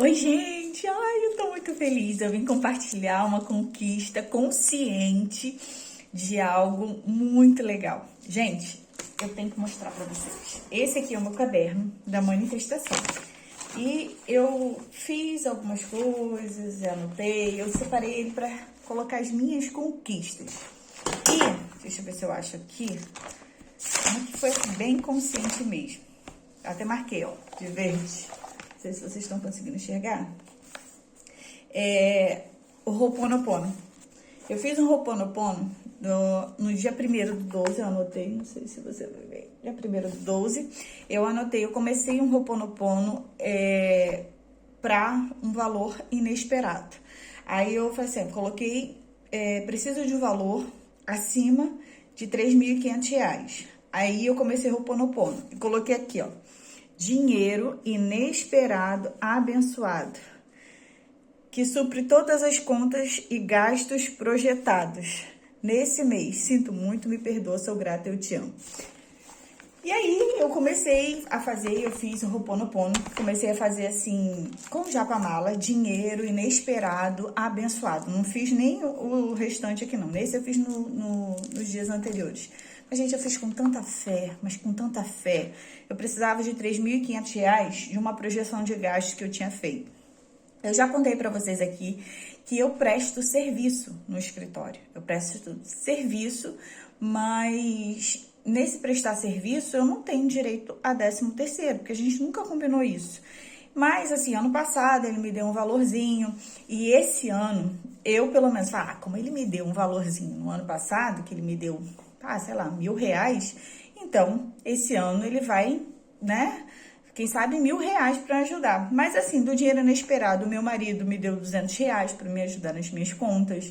Oi, gente! Ai, eu tô muito feliz. Eu vim compartilhar uma conquista consciente de algo muito legal. Gente, eu tenho que mostrar pra vocês. Esse aqui é o meu caderno da manifestação. E eu fiz algumas coisas, anotei, eu separei ele pra colocar as minhas conquistas. E, deixa eu ver se eu acho aqui, uma que foi bem consciente mesmo. Até marquei, ó, de verde. Não sei se vocês estão conseguindo enxergar. O Ho'oponopono. Eu fiz um Ho'oponopono no dia 1º do 12, eu anotei, não sei se você vai ver. Dia 1º do 12, eu anotei, eu comecei um Ho'oponopono para um valor inesperado. Aí eu falei assim, coloquei, preciso de um valor acima de R$3.500. Aí eu comecei o Ho'oponopono e coloquei aqui, ó. Dinheiro inesperado abençoado, que supre todas as contas e gastos projetados. Nesse mês, sinto muito, me perdoa, sou grata, eu te amo. E aí, eu comecei a fazer, eu fiz o Ho'oponopono, comecei a fazer assim, com japamala, dinheiro inesperado abençoado. Não fiz nem o restante aqui não, nesse eu fiz nos dias anteriores. Mas, gente, eu fiz com tanta fé, mas com tanta fé. Eu precisava de R$3.500 de uma projeção de gastos que eu tinha feito. Eu já contei para vocês aqui que eu presto serviço no escritório. Eu presto serviço, mas nesse prestar serviço eu não tenho direito a 13º, porque a gente nunca combinou isso. Mas, assim, ano passado ele me deu um valorzinho e esse ano eu, pelo menos, como ele me deu um valorzinho no ano passado, que ele me deu, sei lá, R$1.000, então esse ano ele vai, né? Quem sabe R$1.000 para ajudar. Mas assim, do dinheiro inesperado, meu marido me deu R$200 para me ajudar nas minhas contas.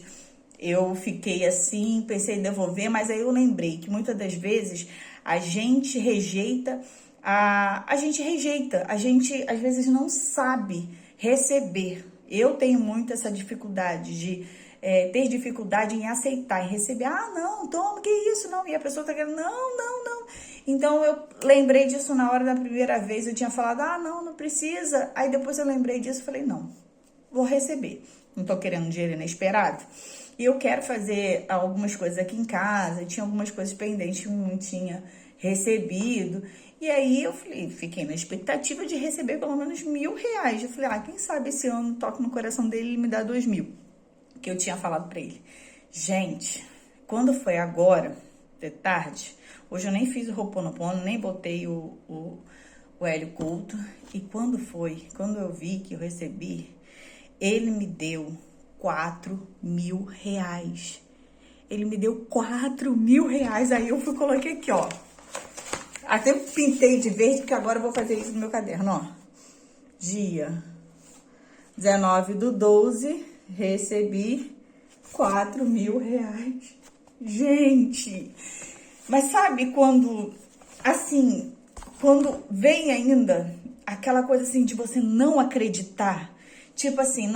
Eu fiquei assim, pensei em devolver, mas aí eu lembrei que muitas das vezes a gente rejeita, a gente às vezes não sabe receber. Eu tenho muito essa dificuldade de ter dificuldade em aceitar, em receber. Não, toma, que isso, não. E a pessoa tá querendo, não. Então, eu lembrei disso na hora da primeira vez, eu tinha falado, não precisa. Aí, depois eu lembrei disso e falei, não, vou receber. Não tô querendo dinheiro inesperado. E eu quero fazer algumas coisas aqui em casa, tinha algumas coisas pendentes que eu não tinha recebido. E aí, eu fiquei na expectativa de receber pelo menos R$1.000. Eu falei, quem sabe esse ano toque no coração dele e ele me dá 2.000. Que eu tinha falado pra ele. Gente, quando foi agora, de tarde, hoje eu nem fiz o Ho'oponopono, nem botei o Hélio Couto. E quando eu vi que eu recebi, ele me deu R$4.000. Ele me deu R$4.000. Aí eu coloquei aqui, ó. Até pintei de verde, porque agora eu vou fazer isso no meu caderno, ó. Dia 19/12, recebi R$4.000. Gente, mas sabe quando, assim, quando vem ainda aquela coisa assim de você não acreditar? Tipo assim,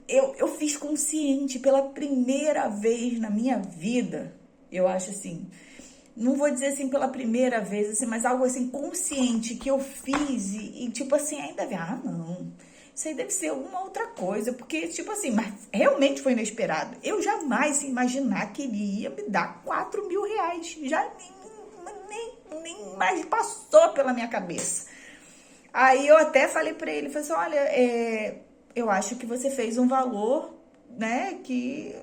eu fiz consciente pela primeira vez na minha vida, eu acho assim, não vou dizer assim pela primeira vez, assim, mas algo assim consciente que eu fiz e tipo assim, ainda vem, não, isso aí deve ser alguma outra coisa, porque tipo assim, mas realmente foi inesperado. Eu jamais ia imaginar que ele ia me dar R$4.000, já nem mais passou pela minha cabeça. Aí eu até falei pra ele, falei assim, olha, eu acho que você fez um valor, né, que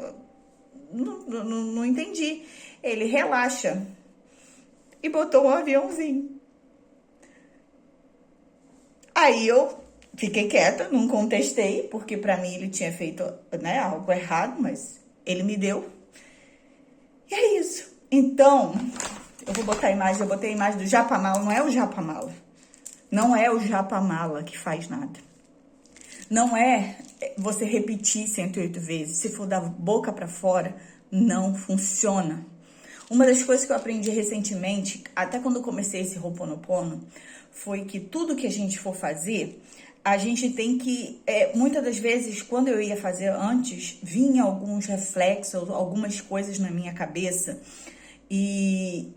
não entendi. Ele, relaxa. E botou um aviãozinho. Aí eu fiquei quieta, não contestei, porque pra mim ele tinha feito, né, algo errado, mas ele me deu. E é isso. Então, eu vou botar a imagem, eu botei a imagem do japamala, não é o japamala. Não é o japamala que faz nada. Não é você repetir 108 vezes. Se for da boca pra fora, não funciona. Uma das coisas que eu aprendi recentemente, até quando eu comecei esse Ho'oponopono, foi que tudo que a gente for fazer, a gente tem que... muitas das vezes, quando eu ia fazer antes, vinha alguns reflexos, algumas coisas na minha cabeça, e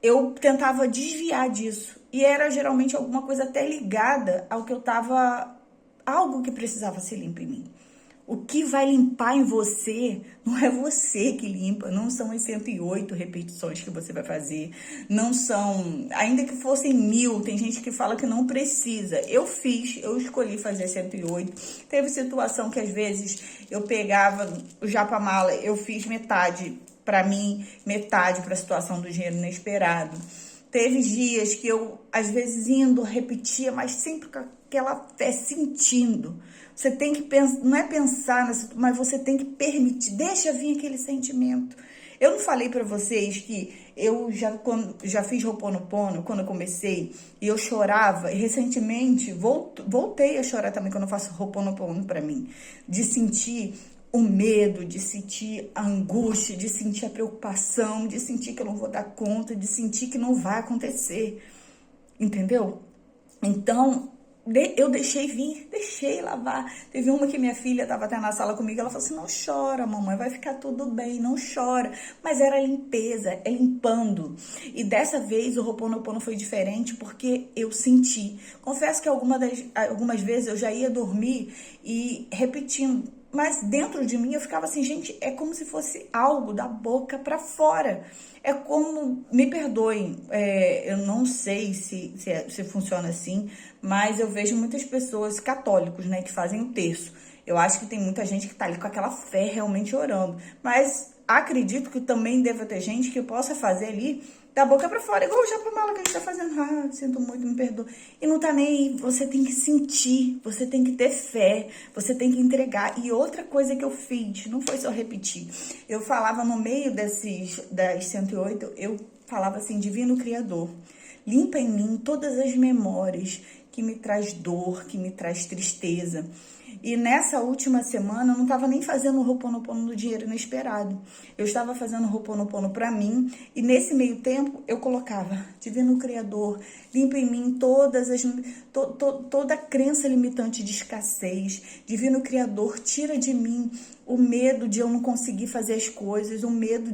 eu tentava desviar disso. E era geralmente alguma coisa até ligada ao que eu estava algo que precisava ser limpo em mim. O que vai limpar em você não é você que limpa, não são as 108 repetições que você vai fazer, não são, ainda que fossem 1000, tem gente que fala que não precisa. Eu escolhi fazer 108. Teve situação que às vezes eu pegava o japamala, eu fiz metade para mim, metade para a situação do dinheiro inesperado. Teve dias que eu, às vezes, indo, repetia, mas sempre com aquela fé, sentindo. Você tem que pensar, não é pensar, mas você tem que permitir, deixa vir aquele sentimento. Eu não falei para vocês que eu já fiz Ho'oponopono quando eu comecei e eu chorava, e recentemente voltei a chorar também quando eu faço Ho'oponopono para mim, de sentir o medo, de sentir a angústia, de sentir a preocupação, de sentir que eu não vou dar conta, de sentir que não vai acontecer, entendeu? Então, eu deixei vir, deixei lavar. Teve uma que minha filha estava até na sala comigo, ela falou assim, não chora, mamãe, vai ficar tudo bem, não chora. Mas era limpeza, é limpando. E dessa vez o Ho'oponopono foi diferente porque eu senti. Confesso que algumas vezes eu já ia dormir e repetindo, mas dentro de mim eu ficava assim, gente, é como se fosse algo da boca para fora. É como, me perdoem, eu não sei se funciona assim, mas eu vejo muitas pessoas católicos, né, que fazem o terço. Eu acho que tem muita gente que tá ali com aquela fé realmente orando. Mas acredito que também deva ter gente que possa fazer ali da boca pra fora, igual o japamala que a gente tá fazendo. Ah, sinto muito, me perdoa. E não tá nem aí, você tem que sentir, você tem que ter fé, você tem que entregar. E outra coisa que eu fiz, não foi só repetir. Eu falava no meio das 108, eu falava assim, Divino Criador, limpa em mim todas as memórias que me traz dor, que me traz tristeza. E nessa última semana eu não estava nem fazendo o Ho'oponopono do dinheiro inesperado. Eu estava fazendo o Ho'oponopono para mim e nesse meio tempo eu colocava, Divino Criador, limpa em mim toda a crença limitante de escassez. Divino Criador, tira de mim o medo de eu não conseguir fazer as coisas, o medo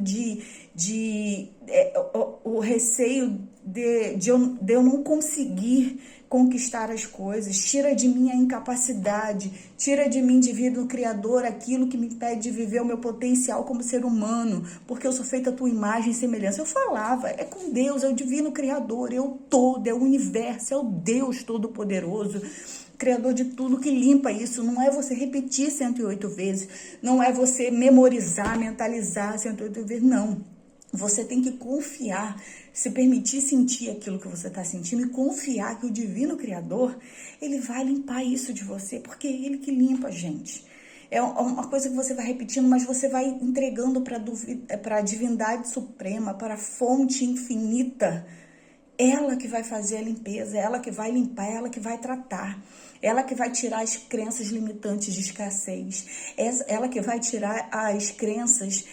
o receio de eu não conseguir conquistar as coisas, tira de mim a incapacidade, tira de mim, Divino Criador, aquilo que me impede de viver o meu potencial como ser humano, porque eu sou feita a tua imagem e semelhança. Eu falava, é com Deus, é o Divino Criador, é o todo, é o universo, é o Deus Todo-Poderoso, Criador de tudo, que limpa isso. Não é você repetir 108 vezes, não é você memorizar, mentalizar 108 vezes, não. Você tem que confiar, se permitir sentir aquilo que você está sentindo e confiar que o Divino Criador, ele vai limpar isso de você, porque é ele que limpa a gente. É uma coisa que você vai repetindo, mas você vai entregando para a divindade suprema, para a fonte infinita. Ela que vai fazer a limpeza, ela que vai limpar, ela que vai tratar. Ela que vai tirar as crenças limitantes de escassez. Ela que vai tirar as crenças,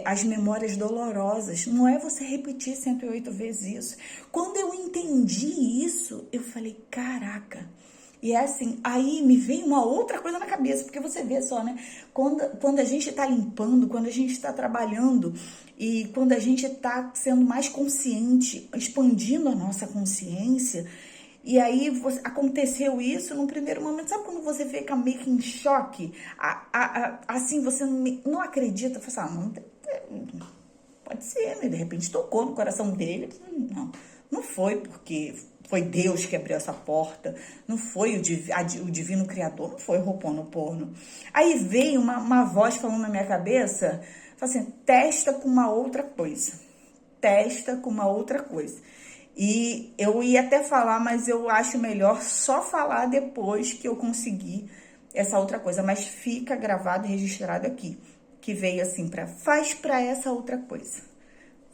as memórias dolorosas. Não é você repetir 108 vezes isso. Quando eu entendi isso, eu falei, caraca. E é assim, aí me veio uma outra coisa na cabeça, porque você vê só, né? Quando a gente está limpando, quando a gente está trabalhando e quando a gente está sendo mais consciente, expandindo a nossa consciência, e aí aconteceu isso num primeiro momento. Sabe quando você fica meio que em choque? Assim, você não acredita, você fala, não, pode ser, né? De repente tocou no coração dele. Não foi porque foi Deus que abriu essa porta, não foi o Divino Criador, não foi o Ho'oponopono. Aí veio uma voz falando na minha cabeça, assim, testa com uma outra coisa, testa com uma outra coisa. E eu ia até falar, mas eu acho melhor só falar depois que eu conseguir essa outra coisa, mas fica gravado e registrado aqui, que veio assim, faz para essa outra coisa,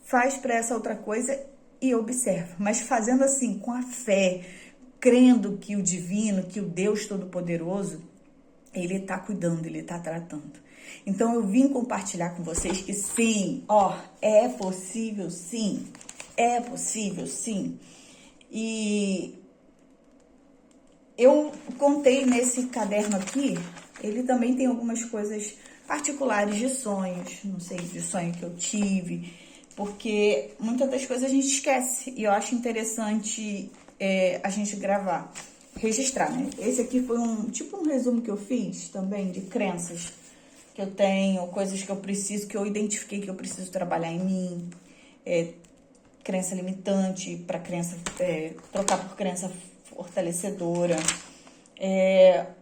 faz para essa outra coisa e observa, mas fazendo assim, com a fé, crendo que o divino, que o Deus Todo-Poderoso, ele tá cuidando, ele tá tratando. Então eu vim compartilhar com vocês que sim, é possível sim, é possível sim. E eu contei nesse caderno aqui, ele também tem algumas coisas particulares de sonhos, não sei, de sonho que eu tive, porque muitas das coisas a gente esquece e eu acho interessante a gente gravar. registrar, né? Esse aqui foi tipo um resumo que eu fiz também de crenças que eu tenho, coisas que eu preciso, que eu identifiquei que eu preciso trabalhar em mim, crença limitante para crença, trocar por crença fortalecedora.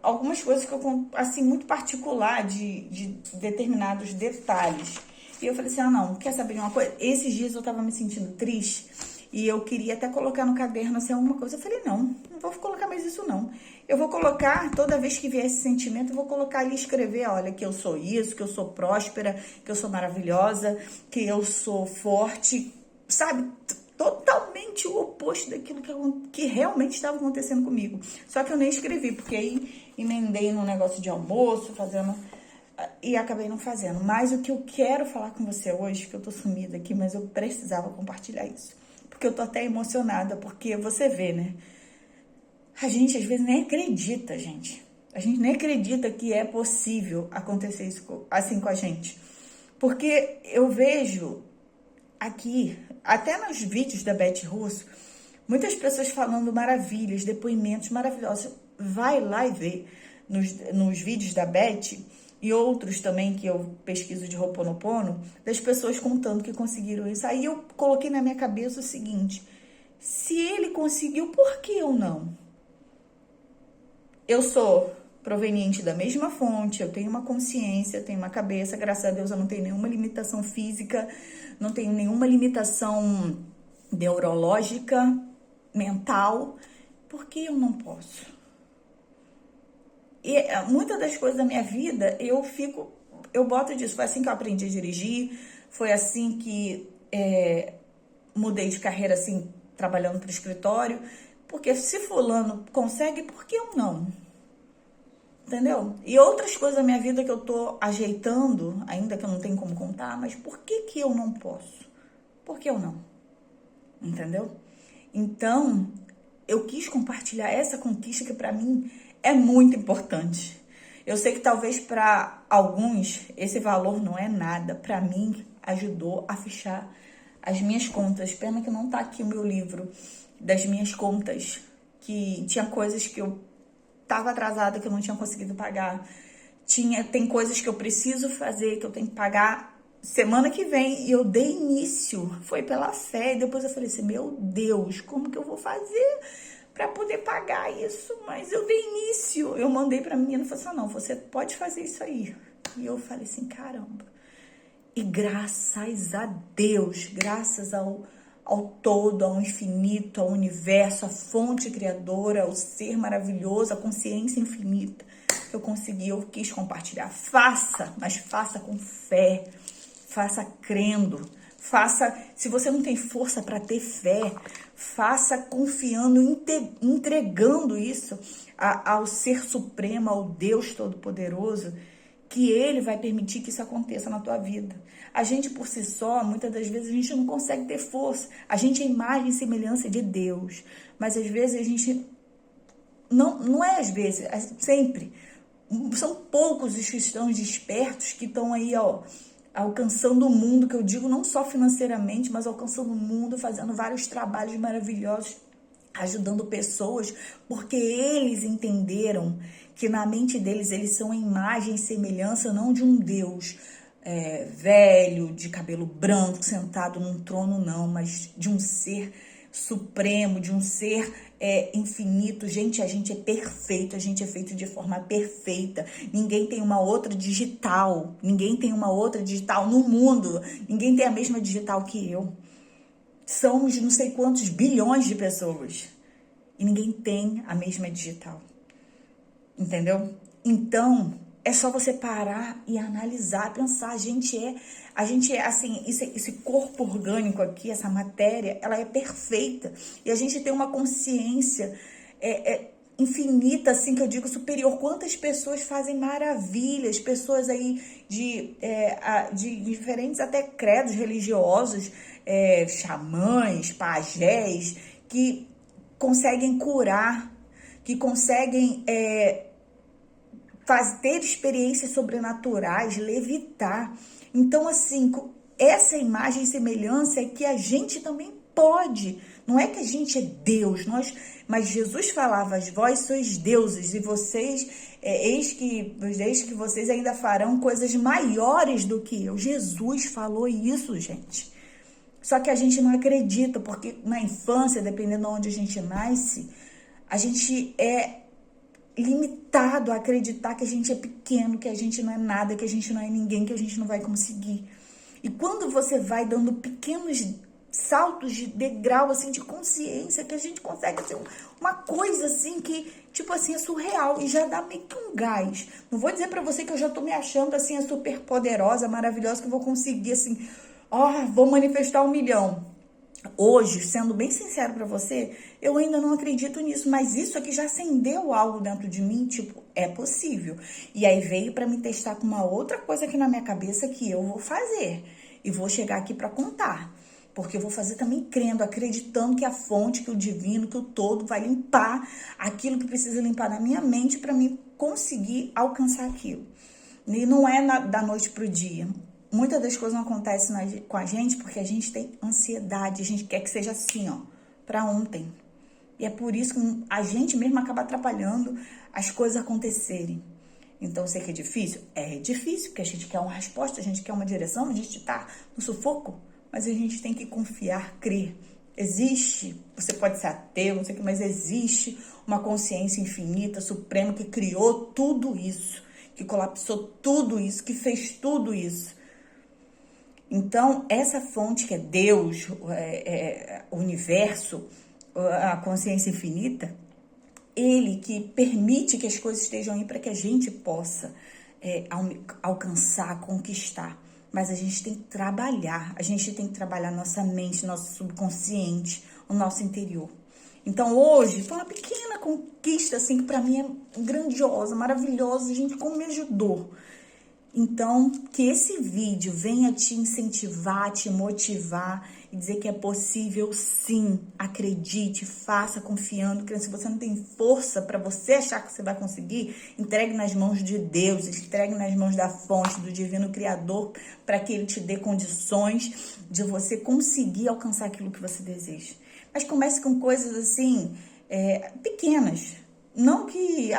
Algumas coisas que eu, assim, muito particular de determinados detalhes. E eu falei assim, não, quer saber de uma coisa? Esses dias eu tava me sentindo triste e eu queria até colocar no caderno, assim, alguma coisa. Eu falei, não vou colocar mais isso, não. Eu vou colocar, toda vez que vier esse sentimento, eu vou colocar ali, escrever, olha, que eu sou isso, que eu sou próspera, que eu sou maravilhosa, que eu sou forte, sabe? Totalmente o oposto daquilo que realmente estava acontecendo comigo. Só que eu nem escrevi, porque aí emendei no negócio de almoço, fazendo... E acabei não fazendo. Mas o que eu quero falar com você hoje, que eu tô sumida aqui, mas eu precisava compartilhar isso. Porque eu tô até emocionada, porque você vê, né? A gente às vezes nem acredita, gente. A gente nem acredita que é possível acontecer isso assim com a gente. Porque eu vejo aqui, até nos vídeos da Beth Russo, muitas pessoas falando maravilhas, depoimentos maravilhosos. Vai lá e vê nos vídeos da Beth e outros também que eu pesquiso de Ho'oponopono, das pessoas contando que conseguiram isso. Aí eu coloquei na minha cabeça o seguinte, se ele conseguiu, por que eu não? Eu sou proveniente da mesma fonte, eu tenho uma consciência, eu tenho uma cabeça, graças a Deus eu não tenho nenhuma limitação física, não tenho nenhuma limitação neurológica, mental, por que eu não posso? E muitas das coisas da minha vida, eu boto disso, foi assim que eu aprendi a dirigir, foi assim que mudei de carreira, assim, trabalhando para o escritório, porque se fulano consegue, por que eu não? Entendeu? E outras coisas da minha vida que eu tô ajeitando, ainda que eu não tenho como contar, mas por que eu não posso? Por que eu não? Entendeu? Então, eu quis compartilhar essa conquista que pra mim é muito importante. Eu sei que talvez para alguns esse valor não é nada, pra mim ajudou a fechar as minhas contas. Pena que não tá aqui o meu livro das minhas contas, que tinha coisas que eu tava atrasada, que eu não tinha conseguido pagar. Tem coisas que eu preciso fazer, que eu tenho que pagar semana que vem. E eu dei início, foi pela fé. E depois eu falei assim, meu Deus, como que eu vou fazer para poder pagar isso? Mas eu dei início. Eu mandei pra menina e falei assim, não, você pode fazer isso aí. E eu falei assim, caramba. E graças a Deus, graças ao todo, ao infinito, ao universo, à fonte criadora, ao ser maravilhoso, à consciência infinita, eu consegui, eu quis compartilhar. Faça, mas faça com fé, faça crendo, faça, se você não tem força para ter fé, faça confiando, entregando isso ao Ser Supremo, ao Deus Todo-Poderoso, que ele vai permitir que isso aconteça na tua vida. A gente por si só, muitas das vezes, a gente não consegue ter força. A gente é imagem e semelhança de Deus. Mas às vezes a gente... Não é às vezes, é sempre. São poucos os cristãos despertos que estão aí, ó, alcançando o mundo, que eu digo não só financeiramente, mas alcançando o mundo, fazendo vários trabalhos maravilhosos, ajudando pessoas, porque eles entenderam que na mente deles eles são a imagem e semelhança não de um Deus velho, de cabelo branco, sentado num trono, não, mas de um ser supremo, de um ser infinito. Gente, a gente é perfeito, a gente é feito de forma perfeita. Ninguém tem uma outra digital, no mundo, ninguém tem a mesma digital que eu. Somos não sei quantos bilhões de pessoas e ninguém tem a mesma digital, entendeu? Então, é só você parar e analisar, pensar, a gente é assim, esse corpo orgânico aqui, essa matéria, ela é perfeita e a gente tem uma consciência infinita, assim, que eu digo superior. Quantas pessoas fazem maravilhas, pessoas aí de diferentes até credos religiosos, xamãs, pajés, que conseguem curar, que conseguem ter experiências sobrenaturais, levitar. Então, assim, essa imagem e semelhança é que a gente também pode Não é que a gente é Deus, mas Jesus falava, vós sois deuses e vocês, eis que vocês ainda farão coisas maiores do que eu. Jesus falou isso, gente. Só que a gente não acredita, porque na infância, dependendo de onde a gente nasce, a gente é limitado a acreditar que a gente é pequeno, que a gente não é nada, que a gente não é ninguém, que a gente não vai conseguir. E quando você vai dando pequenos saltos de degrau, assim, de consciência, que a gente consegue ser uma coisa, assim, que, tipo assim, é surreal e já dá meio que um gás. Não vou dizer pra você que eu já tô me achando, assim, a super poderosa, maravilhosa, que eu vou conseguir, assim, vou manifestar 1 milhão. Hoje, sendo bem sincero pra você, eu ainda não acredito nisso, mas isso aqui já acendeu algo dentro de mim, tipo, é possível. E aí veio pra me testar com uma outra coisa aqui na minha cabeça que eu vou fazer. E vou chegar aqui pra contar. Porque eu vou fazer também crendo, acreditando que a fonte, que o divino, que o todo vai limpar aquilo que precisa limpar na minha mente para mim conseguir alcançar aquilo. E não é da noite pro dia. Muitas das coisas não acontecem com a gente porque a gente tem ansiedade, a gente quer que seja assim, para ontem. E é por isso que a gente mesmo acaba atrapalhando as coisas acontecerem. Então, sei que é difícil? É difícil, porque a gente quer uma resposta, a gente quer uma direção, a gente tá no sufoco. Mas a gente tem que confiar, crer. Existe, você pode ser ateu, não sei o que, mas existe uma consciência infinita, suprema, que criou tudo isso, que colapsou tudo isso, que fez tudo isso. Então, essa fonte que é Deus, o universo, a consciência infinita, ele que permite que as coisas estejam aí para que a gente possa alcançar, conquistar. Mas a gente tem que trabalhar, nossa mente, nosso subconsciente, o nosso interior. Então hoje foi uma pequena conquista, assim, que pra mim é grandiosa, maravilhosa, gente, como me ajudou. Então, que esse vídeo venha te incentivar, te motivar e dizer que é possível sim. Acredite, faça confiando, que se você não tem força para você achar que você vai conseguir, entregue nas mãos de Deus, entregue nas mãos da fonte, do divino criador, para que ele te dê condições de você conseguir alcançar aquilo que você deseja. Mas comece com coisas assim, pequenas. Não que,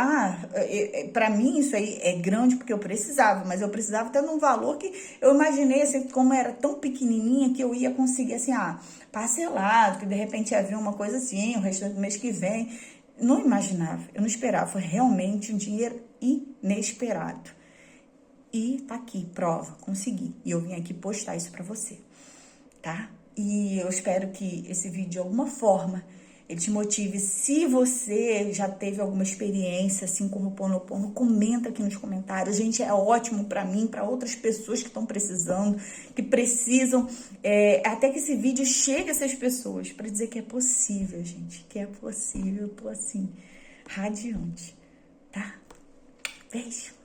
pra mim isso aí é grande porque eu precisava, mas eu precisava até num valor que eu imaginei, assim, como era tão pequenininha que eu ia conseguir, assim, parcelado, que de repente ia vir uma coisa assim, o resto do mês que vem. Não imaginava, eu não esperava, foi realmente um dinheiro inesperado. E tá aqui, prova, consegui. E eu vim aqui postar isso pra você, tá? E eu espero que esse vídeo, de alguma forma, ele te motive. Se você já teve alguma experiência assim com o Ho'oponopono, comenta aqui nos comentários. Gente, é ótimo pra mim, pra outras pessoas que estão precisando, que precisam, até que esse vídeo chegue a essas pessoas, pra dizer que é possível, gente, que é possível. Eu tô assim, radiante, tá? Beijo.